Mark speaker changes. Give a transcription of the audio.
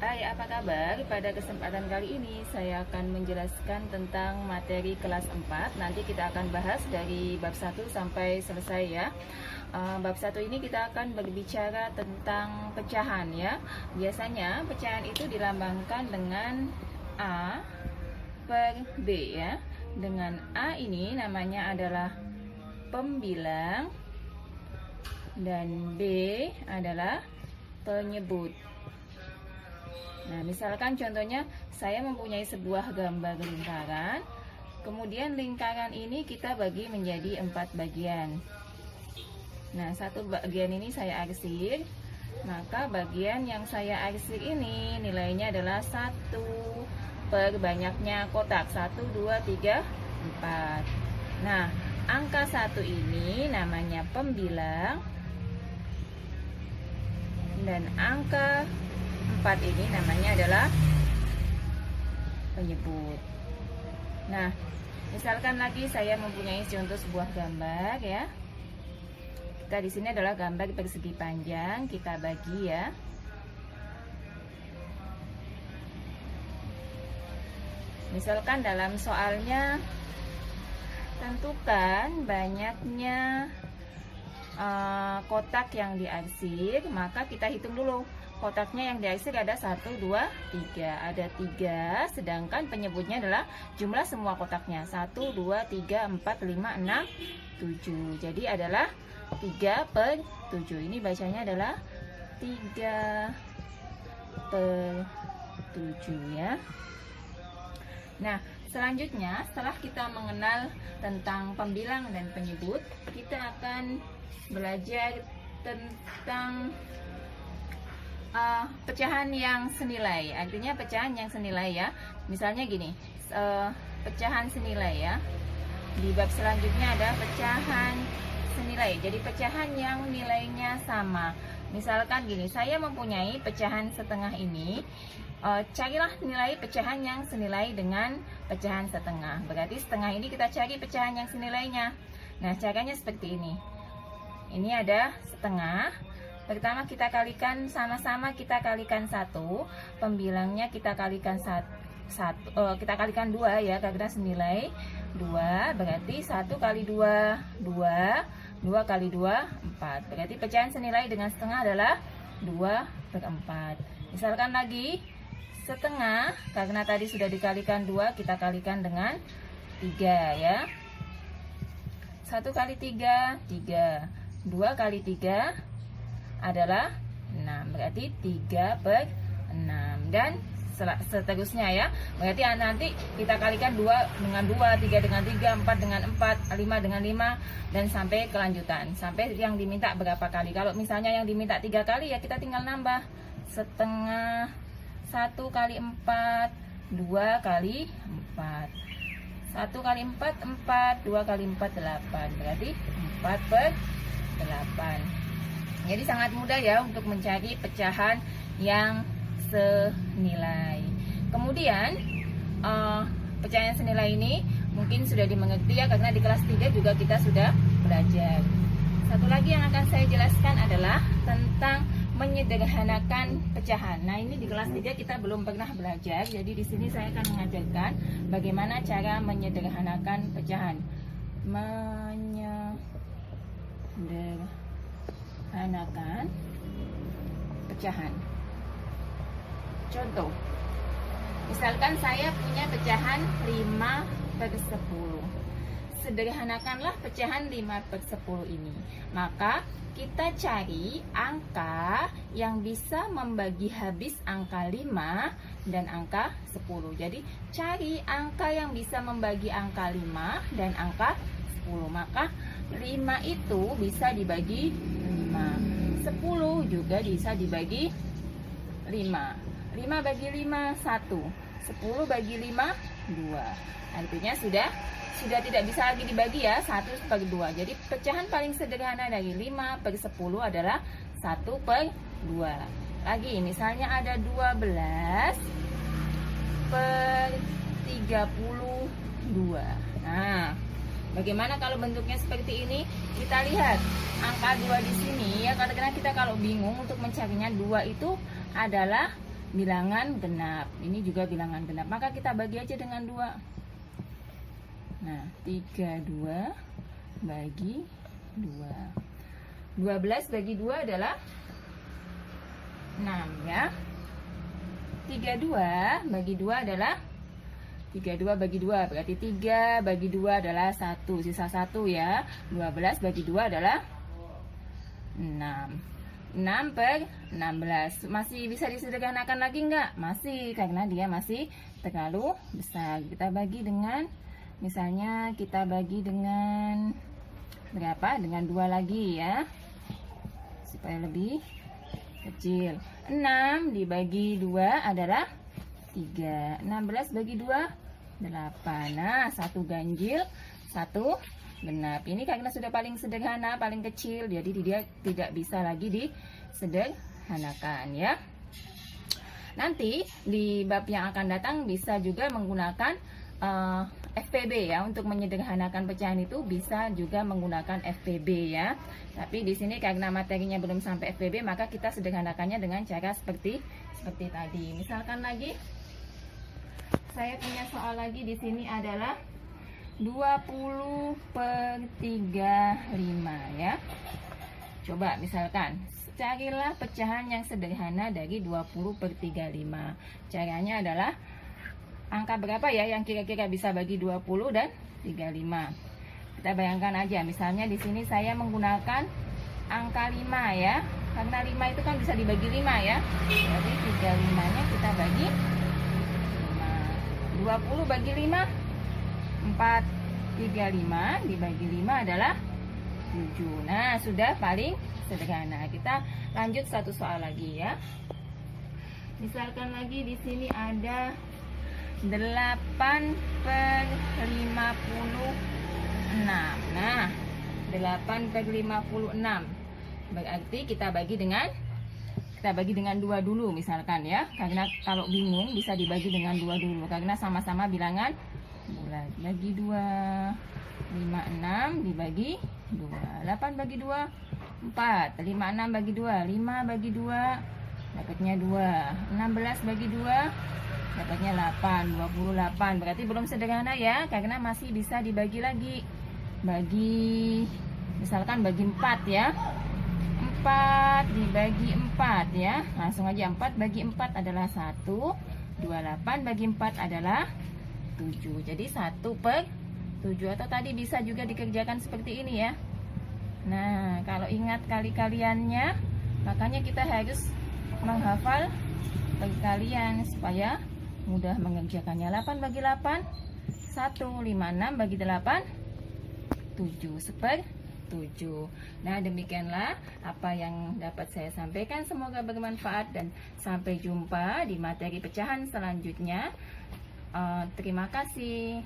Speaker 1: Hai, apa kabar? Pada kesempatan kali ini saya akan menjelaskan tentang materi kelas 4. Nanti kita akan bahas dari bab 1 sampai selesai ya. Bab 1 ini kita akan berbicara tentang pecahan ya. Biasanya pecahan itu dilambangkan dengan A per B ya. Dengan A ini namanya adalah pembilang dan B adalah penyebut. Nah, misalkan contohnya saya mempunyai sebuah gambar lingkaran. Kemudian lingkaran ini kita bagi menjadi 4 bagian. Nah, satu bagian ini saya arsir. Maka bagian yang saya arsir ini nilainya adalah 1 per banyaknya kotak. 1, 2, 3, 4. Nah, angka 1 ini namanya pembilang. Dan angka 4 ini namanya adalah penyebut. Nah, misalkan lagi saya mempunyai contoh sebuah gambar ya. Kita di sini adalah gambar persegi panjang, kita bagi ya. Misalkan dalam soalnya tentukan banyaknya kotak yang diarsir, maka kita hitung dulu. Kotaknya yang diarsir ada 1, 2, 3. Ada 3, sedangkan penyebutnya adalah jumlah semua kotaknya. 1, 2, 3, 4, 5, 6, 7. Jadi adalah 3 per 7. Ini bacanya adalah 3 per 7 ya. Nah, selanjutnya setelah kita mengenal tentang pembilang dan penyebut, kita akan belajar tentang pecahan yang senilai. Artinya pecahan yang senilai ya. Misalnya gini, pecahan senilai ya. Di bab selanjutnya ada pecahan senilai. Jadi pecahan yang nilainya sama. Misalkan gini, saya mempunyai pecahan setengah ini. Carilah nilai pecahan yang senilai dengan pecahan setengah. Berarti setengah ini kita cari pecahan yang senilainya. Nah, caranya seperti ini. Ini ada setengah. Pertama kita kalikan, sama-sama kita kalikan 1. Pembilangnya kita kalikan 1, kita kalikan 2 ya, karena senilai 2. Berarti 1 kali 2, 2. 2 kali 2, 4. Berarti pecahan senilai dengan setengah adalah 2 per 4. Misalkan lagi setengah, karena tadi sudah dikalikan 2, kita kalikan dengan 3 ya. 1 kali 3, 3. 2 kali 3 adalah 6. Berarti 3 per 6. Dan seterusnya ya. Berarti nanti kita kalikan 2 dengan 2, 3 dengan 3, 4 dengan 4, 5 dengan 5, dan sampai kelanjutan. Sampai yang diminta berapa kali. Kalau misalnya yang diminta 3 kali ya kita tinggal nambah. Setengah, 1 kali 4, 2 kali 4. 1 kali 4, 4. 2 kali 4, 8. Berarti 4 per 8. Jadi sangat mudah ya untuk mencari pecahan yang senilai. Kemudian pecahan yang senilai ini mungkin sudah dimengerti ya, karena di kelas 3 juga kita sudah belajar. Satu lagi yang akan saya jelaskan adalah tentang menyederhanakan pecahan. Nah, ini di kelas 3 kita belum pernah belajar. Jadi di sini saya akan mengajarkan bagaimana cara menyederhanakan pecahan. Menyederhanakan pecahan. Contoh, misalkan saya punya pecahan 5 per 10. Sederhanakanlah pecahan 5 per 10 ini. Maka kita cari angka yang bisa membagi habis angka 5 dan angka 10. Jadi cari angka yang bisa membagi angka 5 dan angka 10. Maka 5 itu bisa dibagi 5. 10 juga bisa dibagi 5. 5 bagi 5, 1. 10 bagi 5, 2. Artinya sudah tidak bisa lagi dibagi ya, 1 per 2. Jadi pecahan paling sederhana dari 5 per 10 adalah 1 per 2. Lagi misalnya ada 12 per 32. Nah, bagaimana kalau bentuknya seperti ini? Kita lihat angka 2 di sini ya, karena kita kalau bingung untuk mencarinya, 2 itu adalah bilangan genap. Ini juga bilangan genap. Maka kita bagi aja dengan 2. Nah, 32 bagi 2. 12 bagi 2 adalah 6 ya. 32 bagi 2 adalah 32 bagi 2 berarti 3 bagi 2 adalah 1, sisa 1 ya. 12 bagi 2 adalah 6. 6 per 16. Masih bisa disederhanakan lagi enggak? Masih, karena dia masih terlalu besar. Kita bagi dengan, misalnya kita bagi dengan berapa? Dengan 2 lagi ya, supaya lebih kecil. 6 dibagi 2 adalah 3. 16 bagi 2 8. Nah, 1 ganjil, 1 genap. Ini karena sudah paling sederhana, paling kecil, jadi dia tidak bisa lagi disederhanakan ya. Nanti di bab yang akan datang bisa juga menggunakan FPB ya. Untuk menyederhanakan pecahan itu bisa juga menggunakan FPB ya. Tapi di sini karena materinya belum sampai FPB, maka kita sederhanakannya dengan cara seperti tadi. Misalkan lagi, saya punya soal lagi di sini adalah 20 per 35 ya. Coba misalkan, carilah pecahan yang sederhana dari 20 per 35. Caranya adalah angka berapa ya yang kira-kira bisa bagi 20 dan 35. Kita bayangkan aja, misalnya di sini saya menggunakan angka 5 ya. Karena 5 itu kan bisa dibagi 5 ya. Jadi 35-nya kita bagi 5. 20 bagi 5 4. 35 dibagi 5 adalah 7. Nah, sudah paling sederhana. Kita lanjut satu soal lagi ya. Misalkan lagi di sini ada 8 per 56. Nah, 8 per 56 berarti kita bagi dengan 2 dulu misalkan ya. Karena kalau bingung bisa dibagi dengan 2 dulu karena sama-sama bilangan bulat. Bagi 2, 56 dibagi 2. 8 bagi 2 4. 56 bagi 2 5 bagi 2 dapatnya 2. 16 bagi 2 dapatnya 8. 28. Berarti belum sederhana ya, karena masih bisa dibagi lagi. Misalkan bagi 4 ya. 4 dibagi 4 ya. Langsung aja, 4 bagi 4 adalah 1. 28 bagi 4 adalah 7. Jadi 1 per 7. Atau tadi bisa juga dikerjakan seperti ini ya. Nah, kalau ingat kali-kaliannya, makanya kita harus menghafal perkalian supaya mudah mengerjakannya. 8 bagi 8 1. 56 bagi 8 7 seper 7. Nah, demikianlah apa yang dapat saya sampaikan. Semoga bermanfaat dan sampai jumpa di materi pecahan selanjutnya. Terima kasih.